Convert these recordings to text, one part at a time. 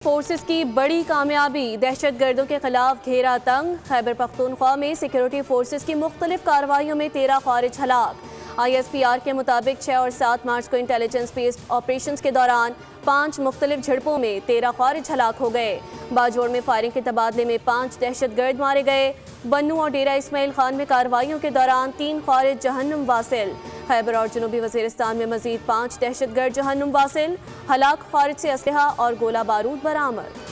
Forces की बड़ी कामयाबी, दहशतगर्दों के खिलाफ घेरा तंग। खैबर पख्तूनख्वा में सिक्योरिटी फोर्सेस की मुख्तलिफ कार्रवाइयों में 13 खारिज हलाक। ISPR के मुताबिक 6 और 7 मार्च को इंटेलिजेंस बेस्ड ऑपरेशन के दौरान 5 मुख्तलिफ झड़पों में 13 खारिज हलाक हो गए। बाजोड़ में फायरिंग के तबादले में 5 दहशतगर्द मारे गए। बन्नू और डेरा इस्माइल खान में कार्रवाइयों के दौरान 3 खारिज जहन्नुम वासिल। खैबर और जनूबी वजीरिस्तान में मजीद 5 दहशतगर्द जहन्नुम वासिल। हलाक खारिज से असलहा और गोला बारूद बरामद।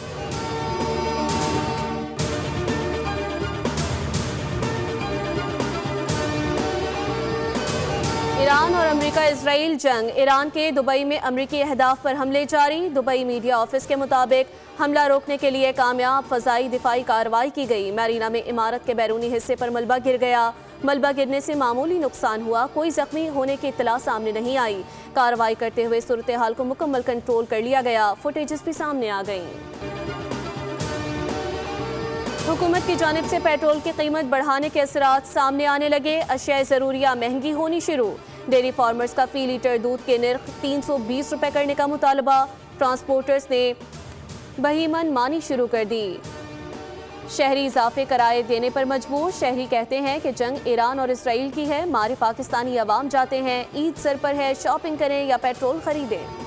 ईरान और अमेरिका इजराइल जंग। ईरान के दुबई में अमरीकी अहदाफ पर हमले जारी। दुबई मीडिया ऑफिस के मुताबिक हमला रोकने के लिए कामयाब फजाई दिफाई कार्रवाई की गई। मैरीना में इमारत के बैरूनी हिस्से पर मलबा गिर गया। मलबा गिरने से मामूली नुकसान हुआ, कोई जख्मी होने की इत्तला सामने नहीं आई। कार्रवाई करते हुए सूरत हाल को मुकम्मल कंट्रोल कर लिया गया। फुटेजेस भी सामने आ गई। हुकूमत की जानिब से पेट्रोल की कीमत बढ़ाने के असरात सामने आने लगे। अशिया ज़रूरिया महंगी होनी शुरू। डेयरी फार्मर्स का फी लीटर दूध के निर्ख 320 रुपये करने का मुतालबा। ट्रांसपोर्टर्स ने बहीमन मानी शुरू कर दी। शहरी इजाफे कराए देने पर मजबूर। शहरी कहते हैं कि जंग ईरान और इसराइल की है, मारे पाकिस्तानी अवाम जाते हैं। ईद सर पर है, शॉपिंग करें या पेट्रोल खरीदें।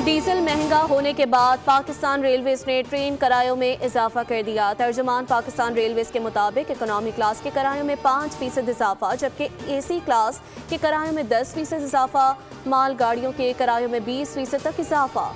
डीजल महंगा होने के बाद पाकिस्तान रेलवेज ने ट्रेन किरायों में इजाफा कर दिया। तर्जुमान पाकिस्तान रेलवेज के मुताबिक इकोनॉमी क्लास के किरायों में 5% इजाफा, जबकि AC क्लास के किरायों में 10% इजाफा। माल गाड़ियों के किरायों में 20% तक इजाफा।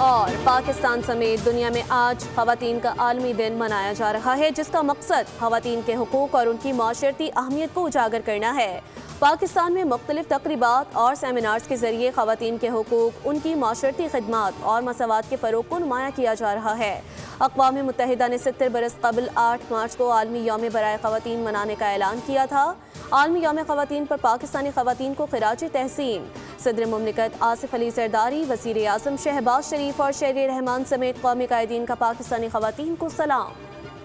और पाकिस्तान समेत दुनिया में आज खवातीन का आलमी दिन मनाया जा रहा है, जिसका मकसद खवातीन के हुकूक और उनकी माशरती अहमियत को उजागर करना है। पाकिस्तान में मुख्तलिफ तकरीबात और सेमिनार्स के जरिए खवातीन के हुकूक, उनकी माशरती खिदमात और मसावात के फ़रोग को नुमाया किया जा रहा है। अक़वाम मुत्तहिदा ने 70 बरस कबल 8 मार्च को आलमी यौम बराए खवातीन मनाने का ऐलान किया था। आलमी यौम खवातीन पर पाकिस्तानी खवातीन को खिराज तहसीन सदर मुमलिकत आसिफ अली जरदारी, वज़ीर आज़म शहबाज शरीफ और शहरी रहमान समेत कौमी कायदीन का पाकिस्तानी खवातीन को सलाम।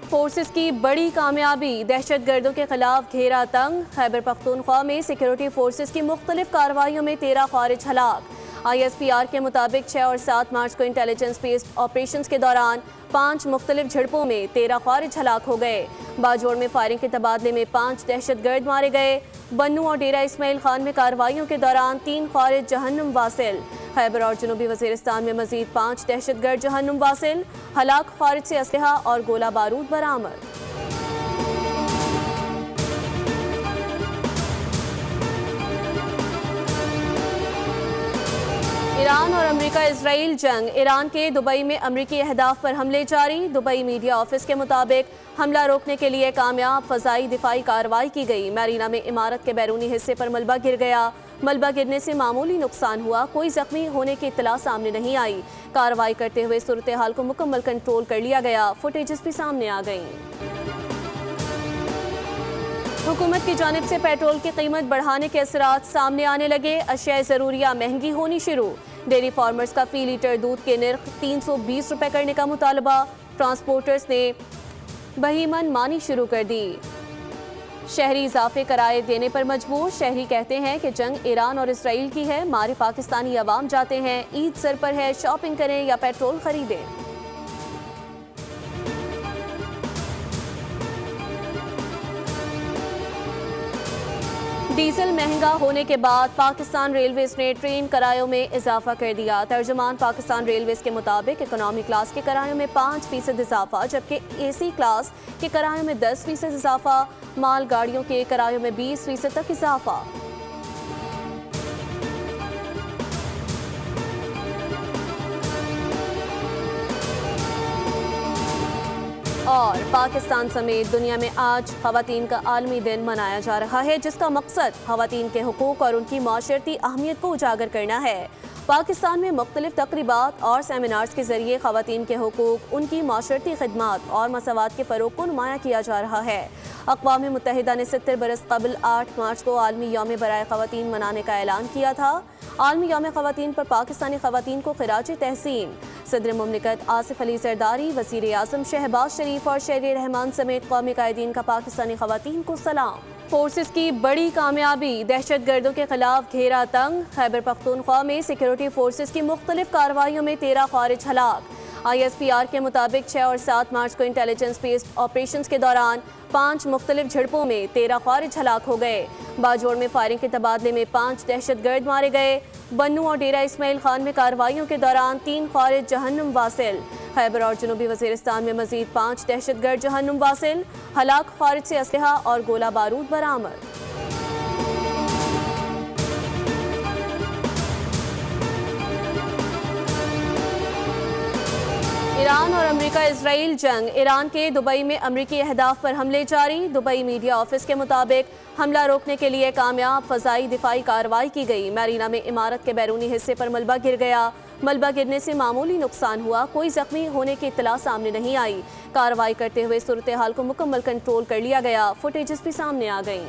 फोर्सेस की बड़ी कामयाबी, दहशतगर्दों के खिलाफ घेरा तंग। खैबर पख्तूनख्वा में सिक्योरिटी फोर्सेस की मुख्तलिफ कार्रवाइयों में 13 खारिज हलाक। ISPR के मुताबिक 6 और 7 मार्च को इंटेलिजेंस बेस्ड ऑपरेशन के दौरान 5 मुख्तलिफ झड़पों में 13 खारिज हलाक हो गए। बाजोड़ में फायरिंग के तबादले में 5 दहशतगर्द मारे गए। बन्नू और डेरा इस्माइल खान में कार्रवाइयों के दौरान 3 खारिज जहन्नुम वासिल। खैबर और जनूबी वजीरिस्तान में मजीद 5 दहशतगर्द जहन्नुम वासिल। हलाक खारिज से असलहा और गोला बारूद बरामद। ईरान और अमेरिका इजराइल जंग। ईरान के दुबई में अमरीकी अहदाफ पर हमले जारी। दुबई मीडिया ऑफिस के मुताबिक हमला रोकने के लिए कामयाब फजाई दिफाई कार्रवाई की गई। मैरीना में इमारत के बैरूनी हिस्से पर मलबा गिर गया। मलबा गिरने से मामूली नुकसान हुआ, कोई जख्मी होने की इत्तला सामने नहीं आई। कार्रवाई करते हुए सूरत हाल को मुकम्मल कंट्रोल कर लिया गया। फुटेजेस भी सामने आ गई। हुकूमत की जानिब से पेट्रोल की कीमत बढ़ाने के असरात सामने आने लगे। अशिया ज़रूरिया महंगी होनी शुरू। डेयरी फार्मर्स का फी लीटर दूध के निर्ख 320 रुपये करने का मुतालबा। ट्रांसपोर्टर्स ने बहीमन मानी शुरू कर दी। शहरी इजाफे कराए देने पर मजबूर। शहरी कहते हैं कि जंग ईरान और इसराइल की है, मारे पाकिस्तानी अवाम जाते हैं। ईद सर पर है, शॉपिंग करें या पेट्रोल खरीदें। डीजल महंगा होने के बाद पाकिस्तान रेलवेज ने ट्रेन किरायों में इजाफा कर दिया। तर्जुमान पाकिस्तान रेलवेज के मुताबिक इकोनॉमी क्लास के किरायों में 5% इजाफा, जबकि AC क्लास के किरायों में 10% इजाफा। माल गाड़ियों के किरायों में 20% तक इजाफा। और पाकिस्तान समेत दुनिया में आज खवातीन का आलमी दिन मनाया जा रहा है, जिसका मकसद खवातीन के हुकूक और उनकी माशरती अहमियत को उजागर करना है। पाकिस्तान में मुख्तलिफ तकरीबात और सेमिनार्स के जरिए ख़वातीन के हुकूक, उनकी माशरती खिदमात और मसावात के फ़रोग को नुमाया किया जा रहा है। अक़वाम मुत्तहिदा ने 70 बरस कबल 8 मार्च को आलमी यौम बराए ख़वातीन मनाने का ऐलान किया था। आलमी यौम ख़वातीन पर पाकिस्तानी ख़वातीन को खिराज तहसीन सदर मुमलिकत आसिफ अली जरदारी, वज़ीर आज़म शहबाज शरीफ और शहरी रहमान समेत कौमी कायदीन का पाकिस्तानी ख़वातीन को सलाम। फोर्सेस की बड़ी कामयाबी, दहशत गर्दों के खिलाफ घेरा तंग। खैबर पख्तूनख्वा में सिक्योरिटी फोर्सेस की मुख्तलिफ कार्रवाइयों में 13 खारिज हलाक। ISPR के मुताबिक 6 और 7 मार्च को इंटेलिजेंस बेस्ड ऑपरेशंस के दौरान 5 मुख्तलिफ झड़पों में 13 खारिज हलाक हो गए। बाजोड़ में फायरिंग के तबादले में 5 दहशत गर्द मारे गए। बन्नू और डेरा इस्माइल खान में कार्रवाइयों के दौरान 3 खारिज जहन्नुम वासिल। खैबर और जनूबी वज़ीरिस्तान में मजीद 5 दहशत गर्द जहन्नुम वासिल। हलाक खारिज से असलहा और गोला बारूद बरामद। ईरान और अमेरिका इसराइल जंग, ईरान के दुबई में अमरीकी अहदाफ पर हमले जारी। दुबई मीडिया ऑफिस के मुताबिक हमला रोकने के लिए कामयाब फ़ज़ाई दिफाई कार्रवाई की गई। मैरीना में इमारत के बैरूनी हिस्से पर मलबा गिर गया। मलबा गिरने से मामूली नुकसान हुआ, कोई जख्मी होने की इत्तला सामने नहीं आई। कार्रवाई करते हुए सूरत हाल को मुकम्मल कंट्रोल कर लिया गया। फुटेजेस भी सामने आ गई।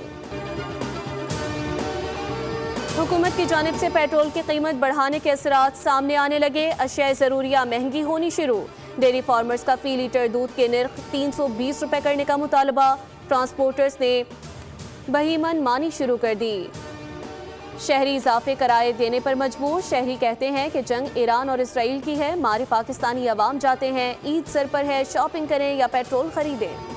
हुकूमत की जानिब से पेट्रोल की कीमत बढ़ाने के असरात सामने आने लगे। अशिया ज़रूरिया महंगी होनी शुरू। डेयरी फार्मर्स का फी लीटर दूध के नर्ख 320 रुपए करने का मुतालबा। ट्रांसपोर्टर्स ने बहीमन मानी शुरू कर दी। शहरी इजाफे किराए देने पर मजबूर। शहरी कहते हैं कि जंग ईरान और इसराइल की है, हमारे पाकिस्तानी अवाम जाते हैं, ईद सर पर है, शॉपिंग करें या पेट्रोल खरीदें।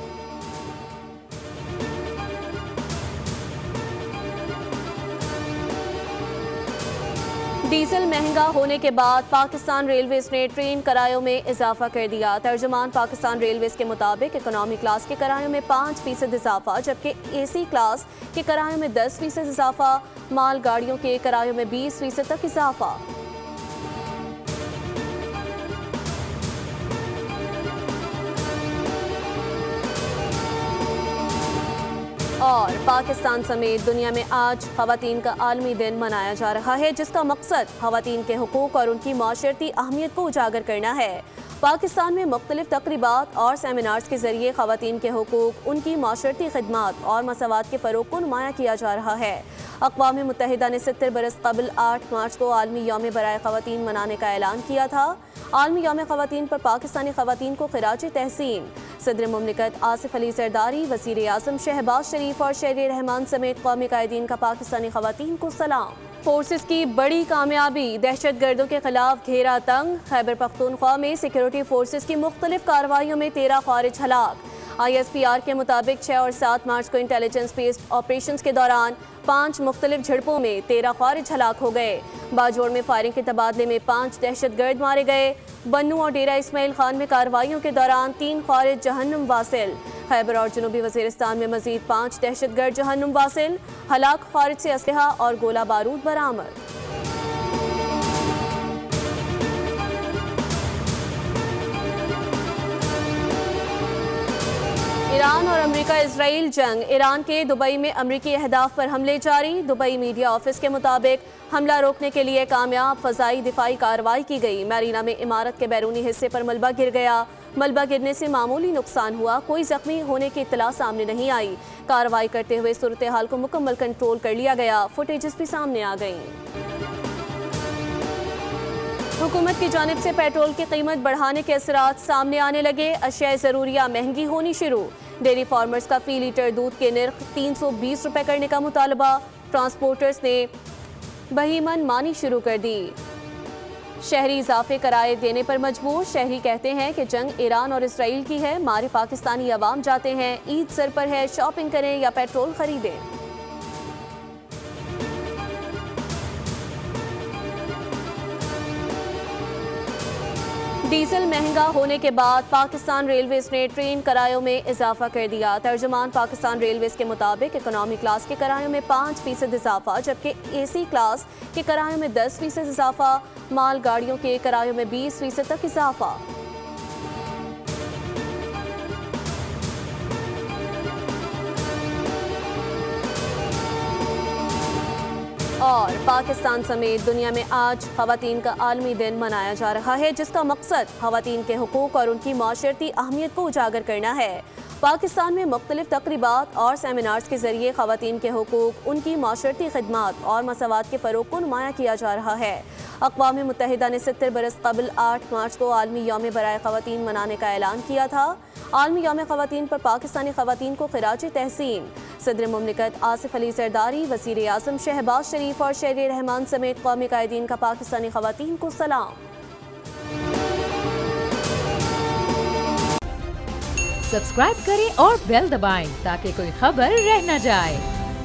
डीजल महंगा होने के बाद पाकिस्तान रेलवेज ने ट्रेन किरायों में इजाफा कर दिया। तर्जुमान पाकिस्तान रेलवेज के मुताबिक इकोनॉमी क्लास के किरायों में 5% इजाफा, जबकि AC क्लास के किरायों में 10% इजाफा, माल गाड़ियों के किरायों में 20% तक इजाफा। और पाकिस्तान समेत दुनिया में आज ख़वातीन का आलमी दिन मनाया जा रहा है, जिसका मकसद ख़वातीन के हुकूक और उनकी माशरती अहमियत को उजागर करना है। पाकिस्तान में मुख्तलिफ तकरीबात और सेमिनार्स के जरिए ख़वातीन के हुकूक, उनकी माशरती खिदमात और मसावात के फ़रोग को नुमाया किया जा रहा है। अक़वाम मुत्तहिदा ने 70 बरस कबल 8 मार्च को आलमी यौम बराए ख़वातीन मनाने का ऐलान किया था। आलमी यौम ख़वातीन पर पाकिस्तानी ख़वातीन को खिराज तहसीन सदर मुमलिकत आसिफ अली जरदारी, वज़ीर आज़म शहबाज शरीफ और शहरी रहमान समेत कौमी कायदीन का पाकिस्तानी ख़वातीन को सलाम। फोर्सेस की बड़ी कामयाबी, दहशत गर्दों के खिलाफ घेरा तंग। खैबर पख्तूनख्वा में सिक्योरिटी फोर्सेस की मुख्तलिफ कार्रवाइयों में 13 खारिज हलाक। ISPR के मुताबिक 6 और 7 मार्च को इंटेलिजेंस बेस्ड ऑपरेशंस के दौरान 5 मुख्तलिफ झड़पों में 13 खारिज हलाक हो गए। बाजोड़ में फायरिंग के तबादले में 5 दहशत गर्द मारे गए। बन्नू और डेरा इस्माइल खान में कार्रवाइयों के दौरान 3 खारिज जहन्नुम वासिल। खैबर और जनूबी वज़ीरिस्तान में मजीद 5 दहशत गर्द जहन्नुम वासिल। हलाक खारिज से असलहा और गोला बारूद बरामद। ईरान और अमेरिका इसराइल जंग, ईरान के दुबई में अमरीकी अहदाफ पर हमले जारी। दुबई मीडिया ऑफिस के मुताबिक हमला रोकने के लिए कामयाब फ़ज़ाई दिफाई कार्रवाई की गई। मैरीना में इमारत के बैरूनी हिस्से पर मलबा गिर गया। मलबा गिरने से मामूली नुकसान हुआ, कोई जख्मी होने की इत्तला सामने नहीं आई। कार्रवाई करते हुए सूरत हाल को मुकम्मल कंट्रोल कर लिया गया। फुटेजेस भी सामने आ गई। हुकूमत की जानिब से पेट्रोल की कीमत बढ़ाने के असरात सामने आने लगे। अशिया ज़रूरिया महंगी होनी शुरू। डेयरी फार्मर्स का फी लीटर दूध के नर्ख 320 रुपए करने का मुतालबा। ट्रांसपोर्टर्स ने बहीमन मानी शुरू कर दी। शहरी इजाफे किराए देने पर मजबूर। शहरी कहते हैं कि जंग ईरान और इसराइल की है, हमारे पाकिस्तानी अवाम जाते हैं, ईद सर पर है, शॉपिंग करें या पेट्रोल खरीदें। डीजल महंगा होने के बाद पाकिस्तान रेलवेज ने ट्रेन किरायों में इजाफा कर दिया। तर्जुमान पाकिस्तान रेलवेज के मुताबिक इकोनॉमी क्लास के किरायों में 5% इजाफा, जबकि AC क्लास के किरायों में 10% इजाफा, माल गाड़ियों के किरायों में 20% तक इजाफा। और पाकिस्तान समेत दुनिया में आज ख़वातीन का आलमी दिन मनाया जा रहा है, जिसका मकसद ख़वातीन के हुकूक और उनकी माशरती अहमियत को उजागर करना है। पाकिस्तान में मुख्तलिफ तकरीबात और सेमिनार्स के जरिए ख़वातीन के हुकूक, उनकी माशरती खिदमात और मसावात के फ़रोग को नुमाया किया जा रहा है। अक़वाम मुत्तहिदा ने 70 बरस कबल 8 मार्च को आलमी यौम बराए ख़वातीन मनाने का ऐलान किया था। आलमी यौम ख़वातीन पर पाकिस्तानी ख़वातीन को खिराज तहसीन सदर मुमलिकत आसिफ अली जरदारी, वज़ीर आज़म शहबाज शरीफ और शेर रहमान समेत कौमी कायदीन का पाकिस्तानी ख़वातीन को सलाम। सब्सक्राइब करें और बेल दबाएं ताकि कोई खबर रह न जाए।